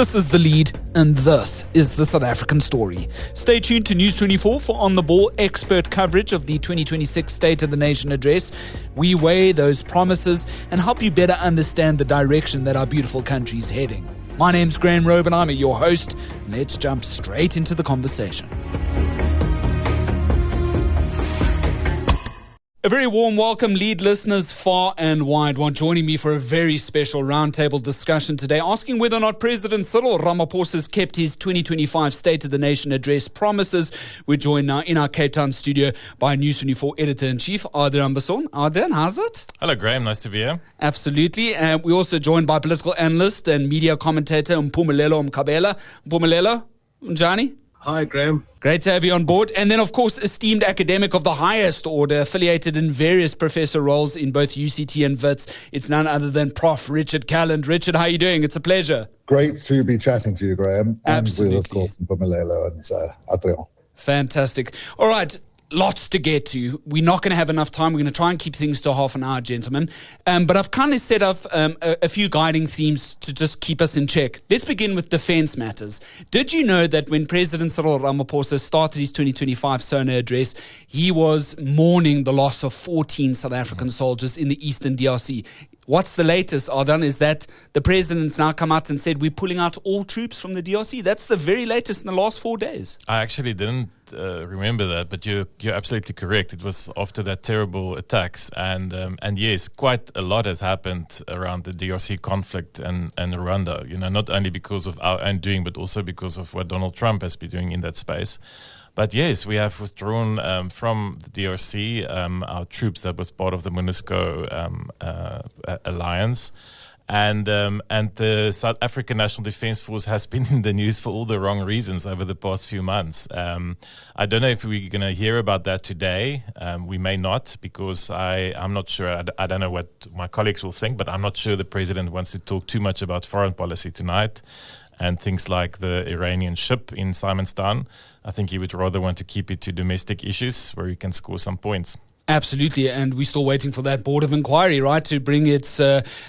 This is The Lead, and this is the South African story. Stay tuned to News 24 for on-the-ball expert coverage of the 2026 State of the Nation address. We weigh those promises and help you better understand the direction that our beautiful country is heading. My name's Graham Robe, and I'm your host. Let's jump straight into the conversation. A very warm welcome, Lead listeners far and wide. Joining me for a very special roundtable discussion today, asking whether or not President Cyril Ramaphosa has kept his 2025 State of the Nation address promises. We're joined now in our Cape Town studio by News 24 Editor-in-Chief, Adrian Basson. Adrian, how's it? Hello, Graham. Nice to be here. Absolutely. And we're also joined by political analyst and media commentator Mpumelelo Mkhabela. Mpumelelo, Njani? Hi, Graham. Great to have you on board. And then, of course, esteemed academic of the highest order, affiliated in various professor roles in both UCT and WITS. It's none other than Prof. Richard Calland. Richard, how are you doing? It's a pleasure. Great to be chatting to you, Graham. Absolutely. And with, of course, Mpumelelo and Adrian. Fantastic. All right. Lots to get to. We're not going to have enough time. We're going to try and keep things to half an hour, gentlemen. But I've kind of set up a few guiding themes to just keep us in check. Let's begin with defense matters. Did you know that when President Cyril Ramaphosa started his 2025 SONA address, he was mourning the loss of 14 South African soldiers in the Eastern DRC? What's the latest, Ardan, is that the president's now come out and said we're pulling out all troops from the DRC. That's the very latest in the last 4 days. I actually didn't remember that, but you're absolutely correct. It was after that terrible attacks, and yes, quite a lot has happened around the DRC conflict and Rwanda. You know, not only because of our own doing, but also because of what Donald Trump has been doing in that space. But yes, we have withdrawn from the DRC our troops that was part of the MONUSCO alliance. And the South African National Defence Force has been in the news for all the wrong reasons over the past few months. I don't know if we're going to hear about that today. We may not, because I'm not sure. I don't know what my colleagues will think, but I'm not sure the president wants to talk too much about foreign policy tonight and things like the Iranian ship in Simonstown. I think he would rather want to keep it to domestic issues where he can score some points. Absolutely, and we're still waiting for that board of inquiry, right, to bring its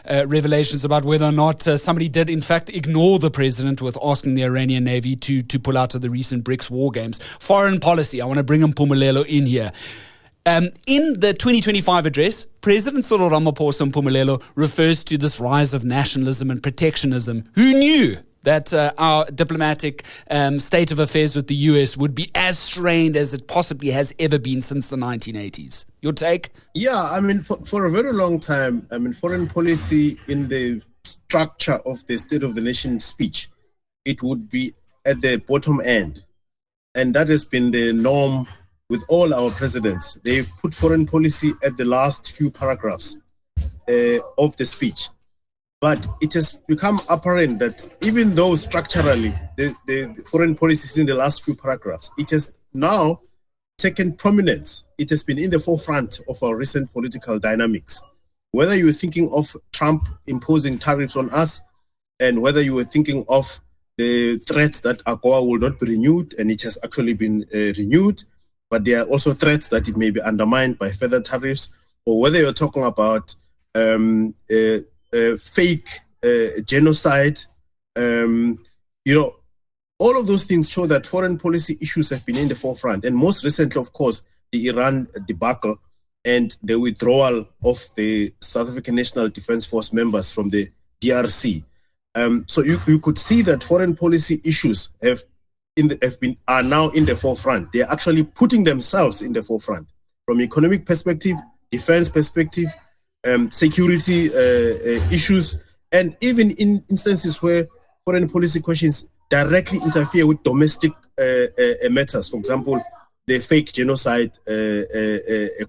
revelations about whether or not somebody did, in fact, ignore the president with asking the Iranian Navy to pull out of the recent BRICS war games. Foreign policy, I want to bring Mpumelelo in here. In the 2025 address, President Cyril Ramaphosa Mpumelelo refers to this rise of nationalism and protectionism. Who knew that our diplomatic state of affairs with the US would be as strained as it possibly has ever been since the 1980s? Your take? Yeah, I mean, for a very long time, I mean, foreign policy in the structure of the State of the Nation speech, it would be at the bottom end. And that has been the norm with all our presidents. They've put foreign policy at the last few paragraphs of the speech. But it has become apparent that even though structurally the foreign policy is in the last few paragraphs, it has now taken prominence. It has been in the forefront of our recent political dynamics. Whether you were thinking of Trump imposing tariffs on us, and whether you were thinking of the threat that AGOA will not be renewed, and it has actually been renewed, but there are also threats that it may be undermined by further tariffs, or whether you're talking about fake genocide, all of those things show that foreign policy issues have been in the forefront. And most recently, of course, the Iran debacle and the withdrawal of the South African National Defence Force members from the DRC. So you could see that foreign policy issues are now in the forefront. They're actually putting themselves in the forefront from economic perspective, defense perspective, security issues, and even in instances where foreign policy questions directly interfere with domestic matters. For example, the fake genocide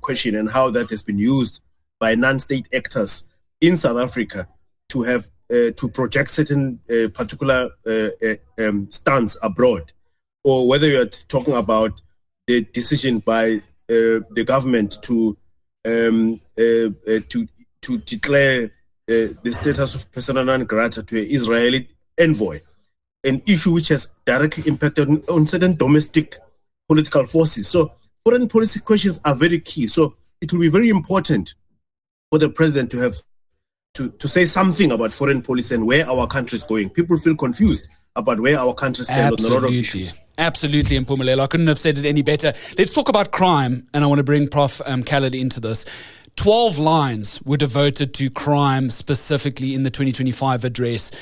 question and how that has been used by non-state actors in South Africa to have to project certain particular stance abroad, or whether you're talking about the decision by the government to declare the status of persona non grata to an Israeli envoy, an issue which has directly impacted on certain domestic political forces. So foreign policy questions are very key. So it will be very important for the president to have to say something about foreign policy and where our country is going. People feel confused about where our country stands on a lot of issues. Absolutely, Mpumelelo. I couldn't have said it any better. Let's talk about crime, and I want to bring Prof. Khaled into this. 12 lines were devoted to crime specifically in the 2025 address.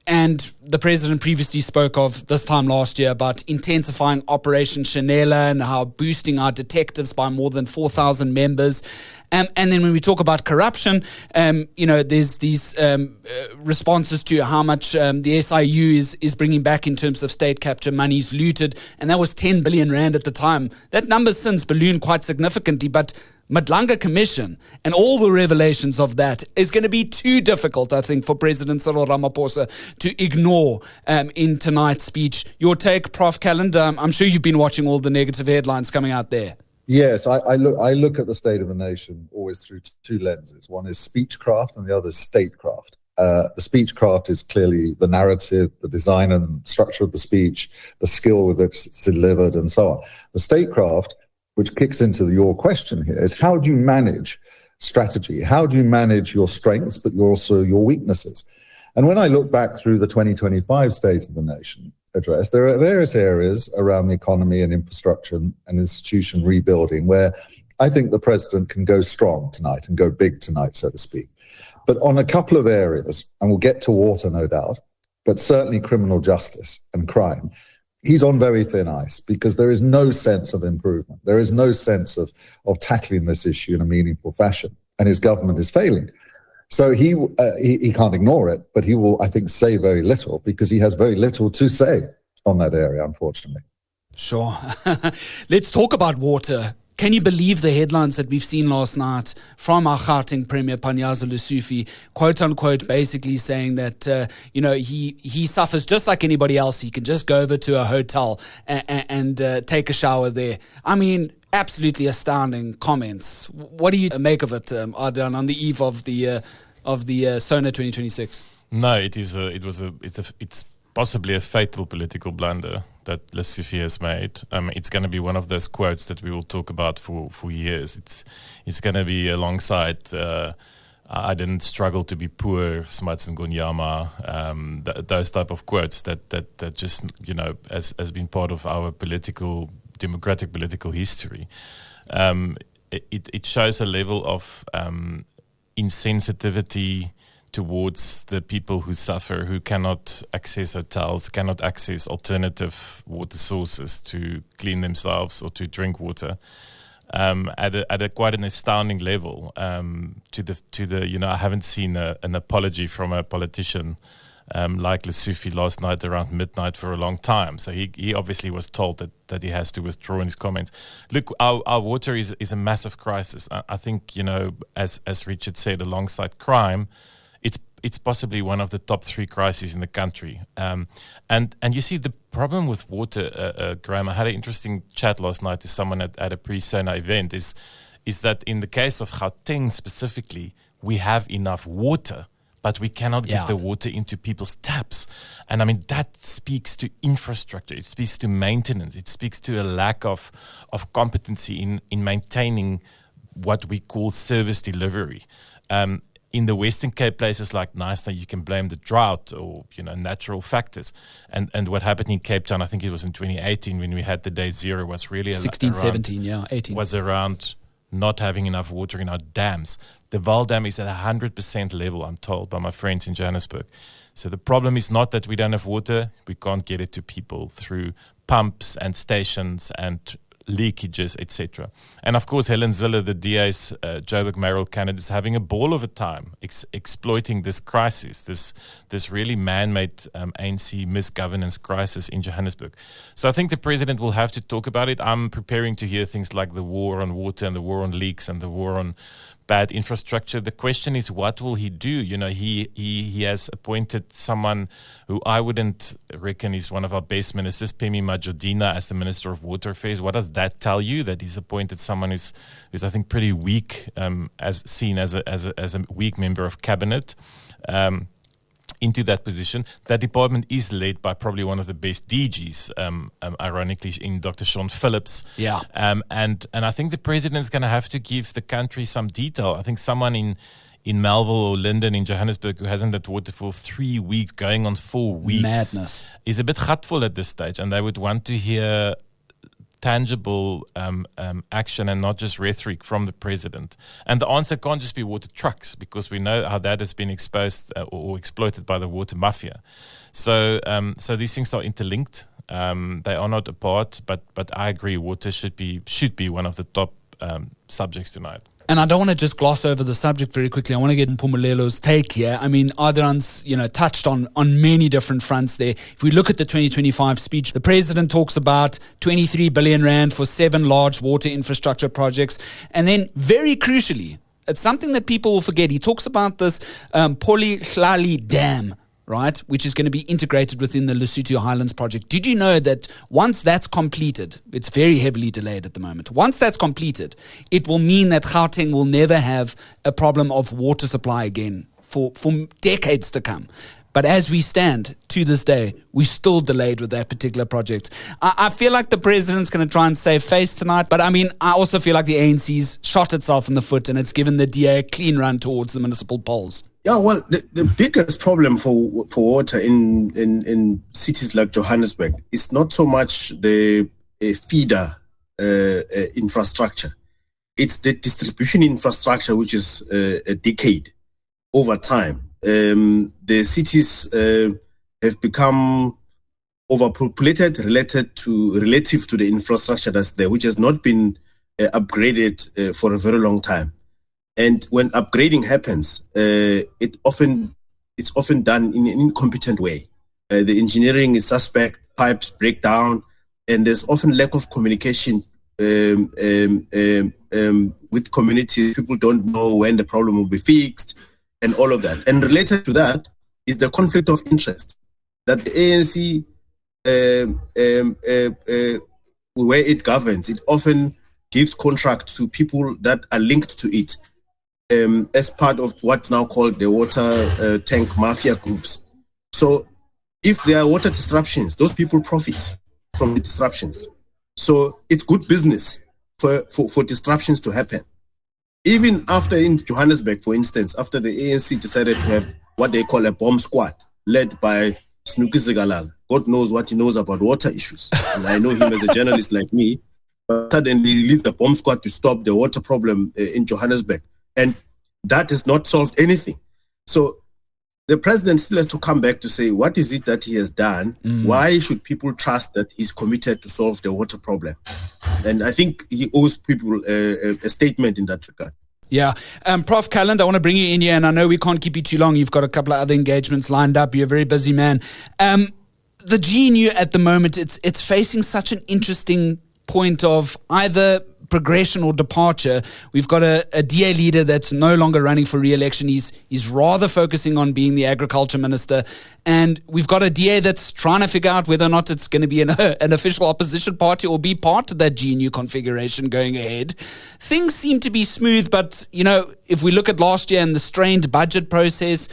And the president previously spoke of this time last year about intensifying Operation Shanela and how boosting our detectives by more than 4,000 members. And then when we talk about corruption, there's these responses to how much the SIU is bringing back in terms of state capture monies looted. And that was 10 billion rand at the time. That number's since ballooned quite significantly, but Madlanga Commission and all the revelations of that is going to be too difficult, I think, for President Cyril Ramaphosa to ignore in tonight's speech. Your take, Prof. Khaled? I'm sure you've been watching all the negative headlines coming out there. Yes, I look at the state of the nation always through two lenses. One is speechcraft and the other is statecraft. The speechcraft is clearly the narrative, the design and structure of the speech, the skill with which it's delivered, and so on. The statecraft, which kicks into your question here, is how do you manage strategy? How do you manage your strengths, but also your weaknesses? And when I look back through the 2025 State of the Nation address, there are various areas around the economy and infrastructure and institution rebuilding where I think the president can go strong tonight and go big tonight, so to speak. But on a couple of areas, and we'll get to water, no doubt, but certainly criminal justice and crime, he's on very thin ice because there is no sense of improvement. There is no sense of tackling this issue in a meaningful fashion, and his government is failing. So he can't ignore it, but he will, I think, say very little because he has very little to say on that area, unfortunately. Sure. Let's talk about water. Can you believe the headlines that we've seen last night from our Gauteng Premier Panyaza Lesufi, quote unquote, basically saying that, he suffers just like anybody else. He can just go over to a hotel and take a shower there. I mean, absolutely astounding comments. What do you make of it, Ardan, on the eve of the SONA 2026? No, it's possibly a fatal political blunder that Lesufi has made. It's going to be one of those quotes that we will talk about for years. It's going to be alongside I didn't struggle to be poor, Smuts and Gonyama, those type of quotes that just, has been part of our democratic political history. It shows a level of insensitivity towards the people who suffer, who cannot access hotels, cannot access alternative water sources to clean themselves or to drink water, at a quite an astounding level. To the I haven't seen an apology from a politician like Lesufi last night around midnight for a long time. So he obviously was told that he has to withdraw in his comments. Look, our water is a massive crisis. I think, as Richard said, alongside crime, it's possibly one of the top 3 crises in the country. And you see the problem with water, Graham, I had an interesting chat last night to someone at a pre-SONA event, is that in the case of Gauteng specifically, we have enough water, but we cannot get the water into people's taps. And I mean, that speaks to infrastructure. It speaks to maintenance. It speaks to a lack of competency in maintaining what we call service delivery. In the Western Cape, places like Knysna, you can blame the drought or natural factors. And what happened in Cape Town, I think it was in 2018 when we had the day zero, was really 18 was around not having enough water in our dams. The Vaal Dam is at 100% level, I'm told by my friends in Johannesburg. So the problem is not that we don't have water; we can't get it to people through pumps and stations and leakages, etc. And of course, Helen Zille, the DA's Joburg mayoral candidate, is having a ball of a time exploiting this crisis, this really man-made ANC misgovernance crisis in Johannesburg. So I think the president will have to talk about it. I'm preparing to hear things like the war on water and the war on leaks and the war on bad infrastructure. The question is, what will he do? He has appointed someone who I wouldn't reckon is one of our best ministers, Pemi Majodina, as the Minister of Water Affairs. What does that tell you? That he's appointed someone who's I think pretty weak, as seen as a weak member of cabinet. Into that position. That department is led by probably one of the best DGs, ironically, in Dr. Sean Phillips. Yeah. And I think the president's going to have to give the country some detail. I think someone in Melville or Linden in Johannesburg who hasn't had water for 3 weeks, going on 4 weeks. Madness. Is a bit gutful at this stage, and they would want to hear tangible action and not just rhetoric from the president. And the answer can't just be water trucks, because we know how that has been exposed or exploited by the water mafia. So these things are interlinked. They are not apart, but I agree, water should be one of the top subjects tonight. And I don't want to just gloss over the subject very quickly. I want to get Mpumelelo's take here. I mean, Adrian's, touched on many different fronts there. If we look at the 2025 speech, the president talks about 23 billion rand for 7 large water infrastructure projects. And then very crucially, it's something that people will forget. He talks about this Polihlali Dam, right, which is going to be integrated within the Lesotho Highlands project. Did you know that once that's completed, it's very heavily delayed at the moment, once that's completed, it will mean that Gauteng will never have a problem of water supply again for decades to come. But as we stand to this day, we're still delayed with that particular project. I feel like the president's going to try and save face tonight, but I mean, I also feel like the ANC's shot itself in the foot and it's given the DA a clean run towards the municipal polls. Yeah, well, the biggest problem for water in cities like Johannesburg is not so much the feeder infrastructure. It's the distribution infrastructure, which is a decade over time. The cities have become overpopulated relative to the infrastructure that's there, which has not been upgraded for a very long time. And when upgrading happens, it's often done in an incompetent way. The engineering is suspect, pipes break down, and there's often lack of communication with communities. People don't know when the problem will be fixed and all of that. And related to that is the conflict of interest that the ANC, where it governs, it often gives contracts to people that are linked to it. As part of what's now called the water tank mafia groups. So if there are water disruptions, those people profit from the disruptions. So it's good business for disruptions to happen. Even after in Johannesburg, for instance, after the ANC decided to have what they call a bomb squad led by Snooki Zigalala. God knows what he knows about water issues. And I know him as a journalist like me. But suddenly he leads the bomb squad to stop the water problem in Johannesburg. And that has not solved anything. So the president still has to come back to say, what is it that he has done? Why should people trust that he's committed to solve the water problem? And I think he owes people a statement in that regard. Yeah. Prof. Calland, I want to bring you in here, and I know we can't keep you too long. You've got a couple of other engagements lined up. You're a very busy man. The GNU at the moment, it's facing such an interesting point of either progression or departure. We've got a DA leader that's no longer running for re-election. He's rather focusing on being the agriculture minister. And we've got a DA that's trying to figure out whether or not it's going to be an official opposition party or be part of that GNU configuration going ahead. Things seem to be smooth, but, if we look at last year and the strained budget process,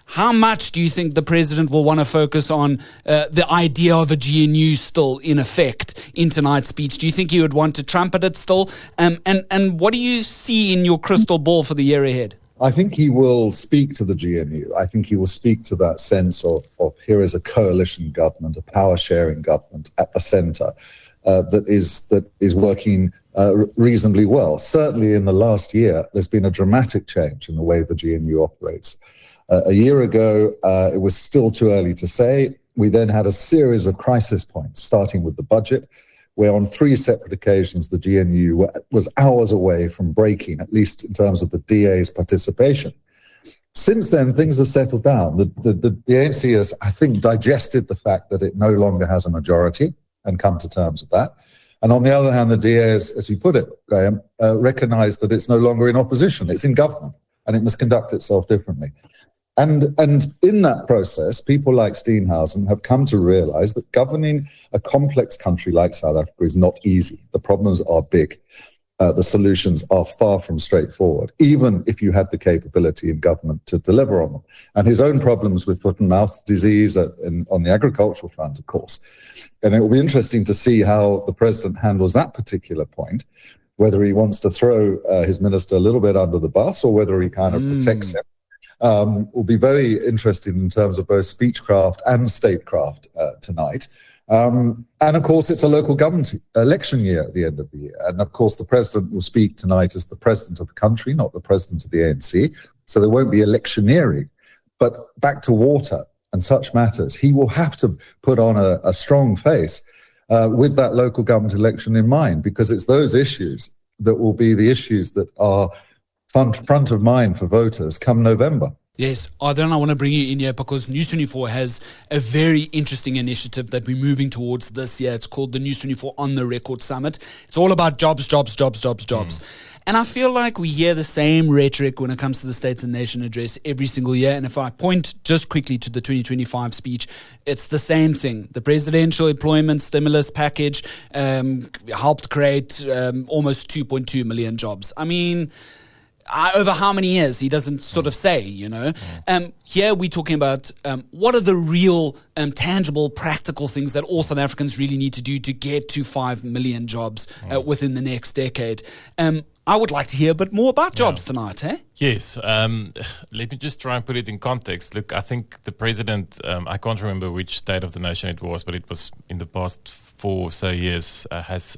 how much do you think the president will want to focus on the idea of a GNU still in effect in tonight's speech? Do you think he would want to trumpet it still? And what do you see in your crystal ball for the year ahead? I think he will speak to the GNU. I think he will speak to that sense of here is a coalition government, a power-sharing government at the centre that is working reasonably well. Certainly in the last year, there's been a dramatic change in the way the GNU operates. A year ago, it was still too early to say. We then had a series of crisis points, starting with the budget, where on 3 separate occasions, the GNU was hours away from breaking, at least in terms of the DA's participation. Since then, things have settled down. The ANC has, I think, digested the fact that it no longer has a majority and come to terms with that. And on the other hand, the DA, as you put it, Graham, recognised that it's no longer in opposition. It's in government, and it must conduct itself differently. And in that process, people like Steenhuisen have come to realise that governing a complex country like South Africa is not easy. The problems are big. The solutions are far from straightforward, even if you had the capability in government to deliver on them. And his own problems with foot and mouth disease on the agricultural front, of course. And it will be interesting to see how the president handles that particular point. whether he wants to throw his minister a little bit under the bus or whether he kind of protects him. Will be very interesting in terms of both speechcraft and statecraft tonight. And of course, it's a local government election year at the end of the year. And of course, the president will speak tonight as the president of the country, not the president of the ANC. So there won't be electioneering. But back to water and such matters, he will have to put on a strong face with that local government election in mind, because it's those issues that will be the issues that are front of mind for voters come November. Yes, Adrian, I want to bring you in here because News 24 has a very interesting initiative that we're moving towards this year. It's called the News 24 On the Record Summit. It's all about jobs. And I feel like we hear the same rhetoric when it comes to the States and Nation address every single year. And if I point just quickly to the 2025 speech, it's the same thing. The presidential employment stimulus package helped create almost 2.2 million jobs. I mean, over how many years, he doesn't sort of say, you know. Here we're talking about what are the real tangible, practical things that all South Africans really need to do to get to 5 million jobs within the next decade. I would like to hear a bit more about jobs tonight, eh? Yes. Let me just try and put it in context. Look, I think the president, I can't remember which State of the Nation it was, but it was in the past 4 or so years, has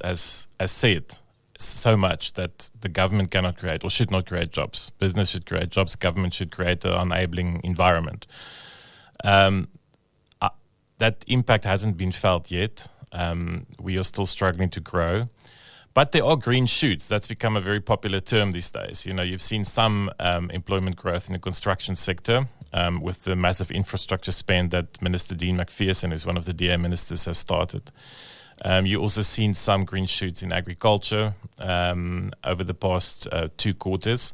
said so much that the government cannot create or should not create jobs. Business should create jobs. Government should create an enabling environment. That impact hasn't been felt yet. We are still struggling to grow. But there are green shoots. That's become a very popular term these days. You know, you've seen some employment growth in the construction sector with the massive infrastructure spend that Minister Dean McPherson, who's one of the DA ministers, has started. You also seen some green shoots in agriculture over the past 2 quarters.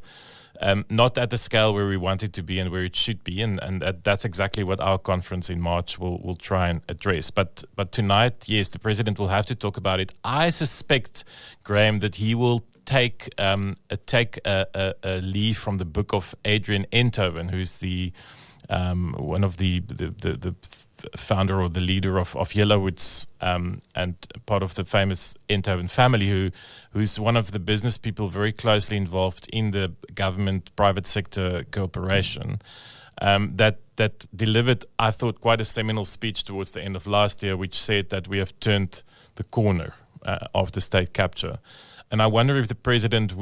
Not at the scale where we want it to be and where it should be, and that's exactly what our conference in March will try and address. But tonight, yes, the president will have to talk about it. I suspect, Graham, that he will take a leaf from the book of Adrian Enthoven, who's the one of the founder or the leader of Yellowwoods and part of the famous Enthoven family, who's one of the business people very closely involved in the government-private sector cooperation, that delivered, I thought, quite a seminal speech towards the end of last year, which said that we have turned the corner after state capture. And I wonder if the president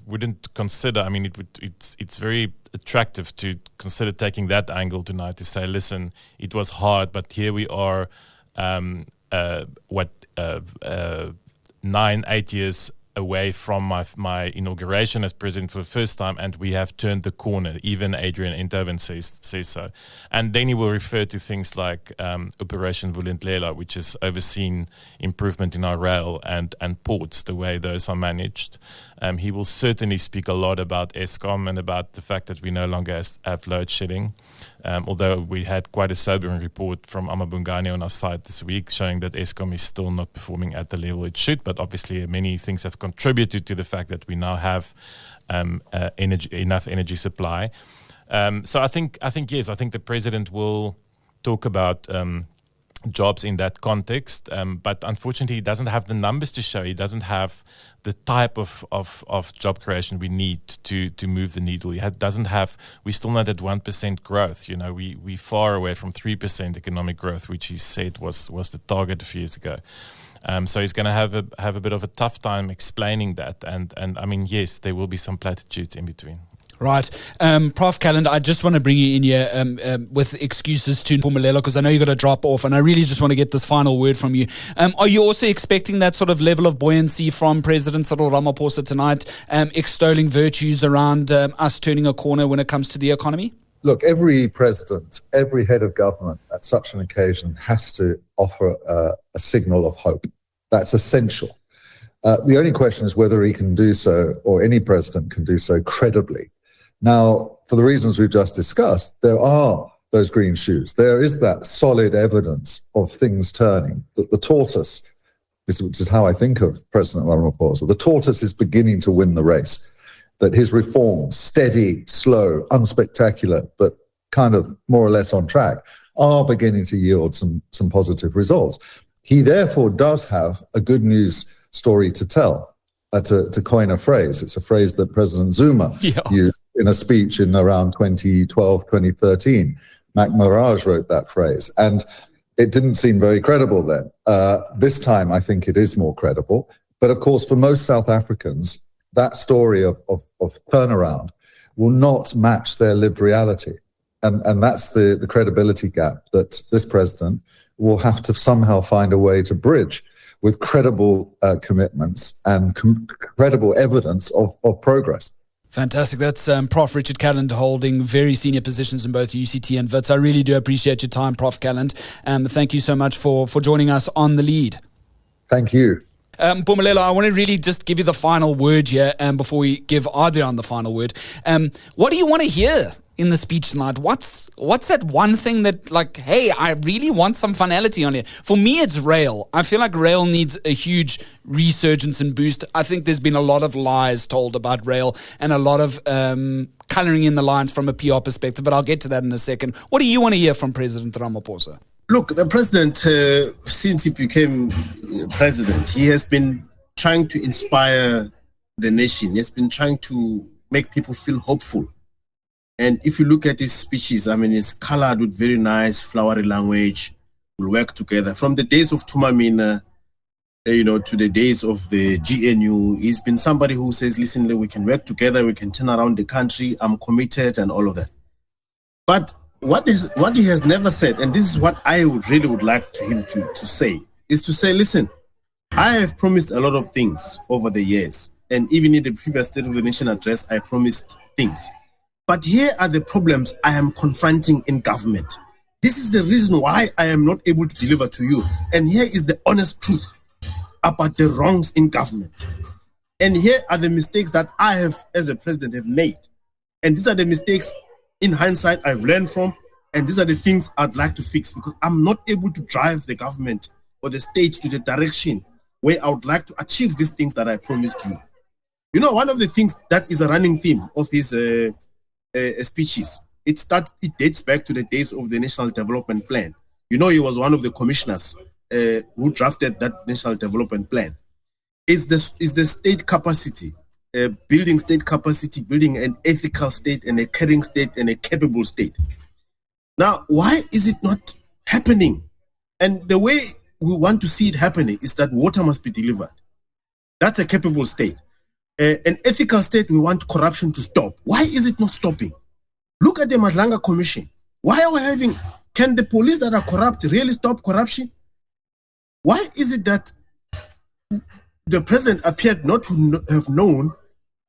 wouldn't consider. I mean, it's very attractive to consider taking that angle tonight to say, listen, it was hard, but here we are, 9-8 years away from my inauguration as president for the first time, and we have turned the corner. Even Adrian Enthoven says so. And then he will refer to things like Operation Vulindlela, which has overseen improvement in our rail and ports, the way those are managed. He will certainly speak a lot about Eskom and about the fact that we no longer have load shedding. Although we had quite a sobering report from Amabungani on our site this week showing that Eskom is still not performing at the level it should, but obviously many things have contributed to the fact that we now have enough energy supply. So I think yes, I think the president will talk about jobs in that context, but unfortunately he doesn't have the numbers to show. He doesn't have the type of job creation we need to move the needle. He doesn't have. We're still not at 1% growth. You know, we're far away from 3% economic growth, which he said was the target a few years ago. So he's going to have a bit of a tough time explaining that. And I mean, yes, there will be some platitudes in between. Right. Prof. Calland, I just want to bring you in here with excuses to Mpumelelo, because I know you've got to drop off, and I really just want to get this final word from you. Are you also expecting that sort of level of buoyancy from President Cyril Ramaphosa tonight, extolling virtues around us turning a corner when it comes to the economy? Look, every president, every head of government at such an occasion has to offer a signal of hope. That's essential. The only question is whether he can do so, or any president can do so credibly. Now, for the reasons we've just discussed, there are those green shoots. There is that solid evidence of things turning, that the tortoise, which is how I think of President Ramaphosa, the tortoise is beginning to win the race, that his reforms, steady, slow, unspectacular, but kind of more or less on track, are beginning to yield some positive results. He therefore does have a good news story to tell. to coin a phrase. It's a phrase that President Zuma used in a speech in around 2012, 2013. Mac Mirage wrote that phrase. And it didn't seem very credible then. This time, I think it is more credible. But of course, for most South Africans, that story of turnaround will not match their lived reality. And that's the credibility gap that this president will have to somehow find a way to bridge with credible commitments and credible evidence of progress. Fantastic. That's Prof. Richard Calland holding very senior positions in both UCT and WITS. I really do appreciate your time, Prof. Calland. Thank you so much for joining us on The Lead. Thank you. Mpumelelo, I want to really just give you the final word here before we give Adrian the final word. What do you want to hear in the speech tonight? What's that one thing that, like, hey, I really want some finality on here? For me, it's rail. I feel like rail needs a huge resurgence and boost. I think there's been a lot of lies told about rail and a lot of colouring in the lines from a PR perspective, but I'll get to that in a second. What do you want to hear from President Ramaphosa? Look, the president, since he became president, he has been trying to inspire the nation. He has been trying to make people feel hopeful. And if you look at his speeches, I mean, it's colored with very nice, flowery language. We'll work together. From the days of Tumamina, to the days of the GNU, he's been somebody who says, listen, we can work together, we can turn around the country, I'm committed, and all of that. But what he has never said, and this is what I would like him to say, is to say, listen, I have promised a lot of things over the years. And even in the previous State of the Nation address, I promised things. But here are the problems I am confronting in government. This is the reason why I am not able to deliver to you. And here is the honest truth about the wrongs in government. And here are the mistakes that I have, as a president, have made. And these are the mistakes, in hindsight, I've learned from. And these are the things I'd like to fix, because I'm not able to drive the government or the state to the direction where I would like to achieve these things that I promised you. You know, one of the things that is a running theme of his speeches, it dates back to the days of the National Development Plan. You know, he was one of the commissioners who drafted that National Development Plan. Is the state capacity, building state capacity, building an ethical state and a caring state and a capable state. Now, why is it not happening? And the way we want to see it happening is that water must be delivered. That's a capable state. An ethical state, we want corruption to stop. Why is it not stopping? Look at the Madlanga Commission. Why are we can the police that are corrupt really stop corruption? Why is it that the president appeared not to have known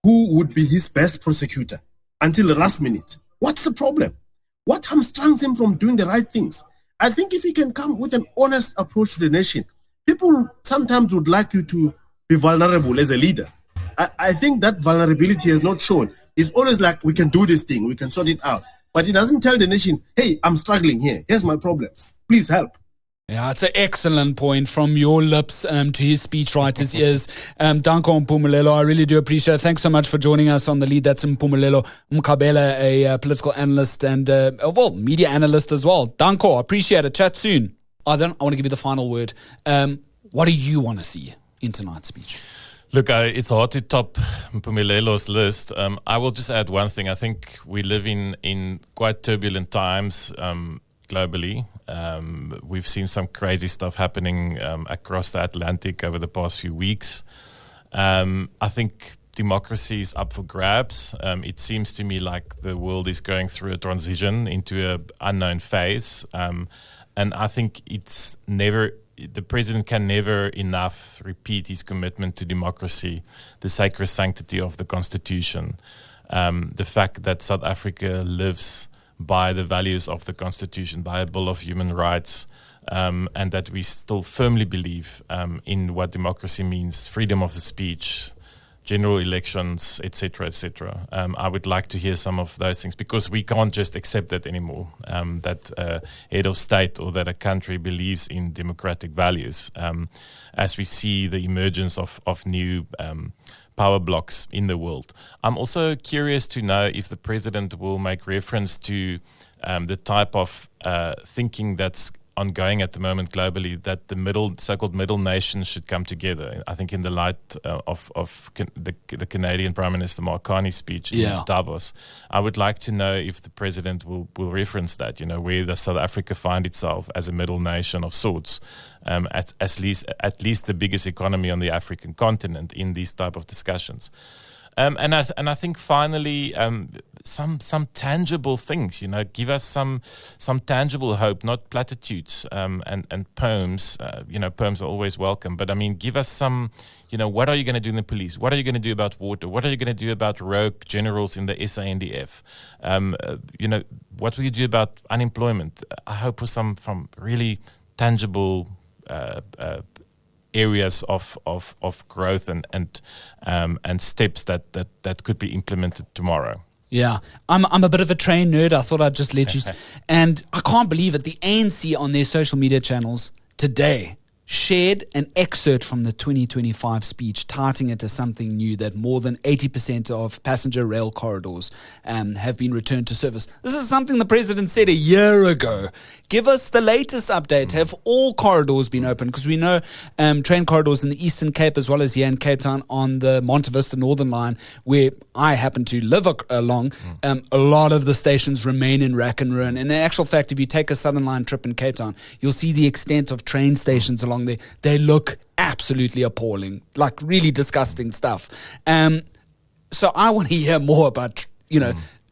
who would be his best prosecutor until the last minute? What's the problem? What hamstrings him from doing the right things? I think if he can come with an honest approach to the nation, people sometimes would like you to be vulnerable as a leader. I think that vulnerability has not shown. It's always like, we can do this thing, we can sort it out. But he doesn't tell the nation, hey, I'm struggling here. Here's my problems. Please help. Yeah, it's an excellent point from your lips to his speechwriter's ears. Danko Mpumelelo, I really do appreciate it. Thanks so much for joining us on The Lead. That's Mpumelelo Mkhabela, a political analyst and, media analyst as well. Danko, appreciate it. Chat soon. I want to give you the final word. What do you want to see in tonight's speech? Look, it's hard to top Mpumelo's list. I will just add one thing. I think we live in quite turbulent times globally. We've seen some crazy stuff happening across the Atlantic over the past few weeks. I think democracy is up for grabs. It seems to me like the world is going through a transition into an unknown phase. And I think the president can never enough repeat his commitment to democracy, the sacred sanctity of the Constitution, the fact that South Africa lives by the values of the Constitution, by a Bill of Human Rights, and that we still firmly believe in what democracy means, freedom of the speech, general elections, etc., etc. I would like to hear some of those things, because we can't just accept that anymore, that a head of state or that a country believes in democratic values, as we see the emergence of new power blocks in the world. I'm also curious to know if the president will make reference to the type of thinking that's ongoing at the moment globally, that the so-called middle nations should come together. I think in the light of the Canadian Prime Minister Mark Carney's speech in Davos, I would like to know if the president will reference that, where does South Africa find itself as a middle nation of sorts, at least the biggest economy on the African continent in these type of discussions. And I think finally some tangible things, give us some tangible hope, not platitudes and poems. Poems are always welcome, but I mean, give us some. What are you going to do in the police? What are you going to do about water? What are you going to do about rogue generals in the SANDF? What will you do about unemployment? I hope for some from really tangible areas of growth and steps that could be implemented tomorrow. Yeah, I'm a bit of a train nerd. I thought I'd just let you. And I can't believe it. The ANC on their social media channels today shared an excerpt from the 2025 speech, touting it as something new, that more than 80% of passenger rail corridors have been returned to service. This is something the president said a year ago. Give us the latest update. Have all corridors been opened? Because we know train corridors in the Eastern Cape as well as here in Cape Town on the Monte Vista Northern Line, where I happen to live along, a lot of the stations remain in rack and ruin. And in actual fact, if you take a Southern Line trip in Cape Town, you'll see the extent of train stations along there. They look absolutely appalling, like really disgusting stuff. So I want to hear more about,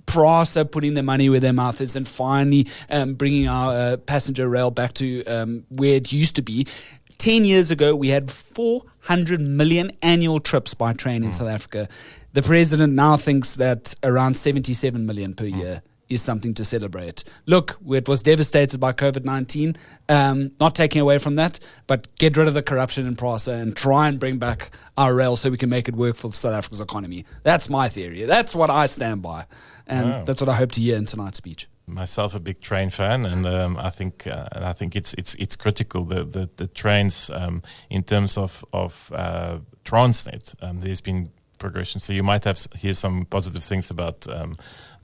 PRASA putting their money where their mouth is and finally bringing our passenger rail back to where it used to be. 10 years ago, we had 400 million annual trips by train in South Africa. The president now thinks that around 77 million per year is something to celebrate. Look, it was devastated by COVID-19, not taking away from that, but get rid of the corruption in PRASA and try and bring back our rail so we can make it work for South Africa's economy. That's my theory. That's what I stand by. And that's what I hope to hear in tonight's speech. Myself, a big train fan, and I think it's critical. The trains, in terms of Transnet, there's been progression. So you might hear some positive things about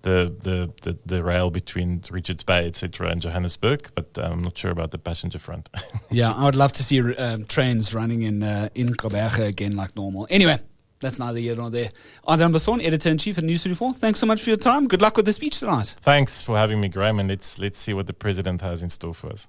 the rail between Richards Bay, etc., and Johannesburg, but I'm not sure about the passenger front. Yeah, I would love to see trains running in Gqeberha again like normal. Anyway, that's neither here nor there. Adrian Basson, Editor-in-Chief at News 24. Thanks so much for your time. Good luck with the speech tonight. Thanks for having me, Graham, and let's see what the president has in store for us.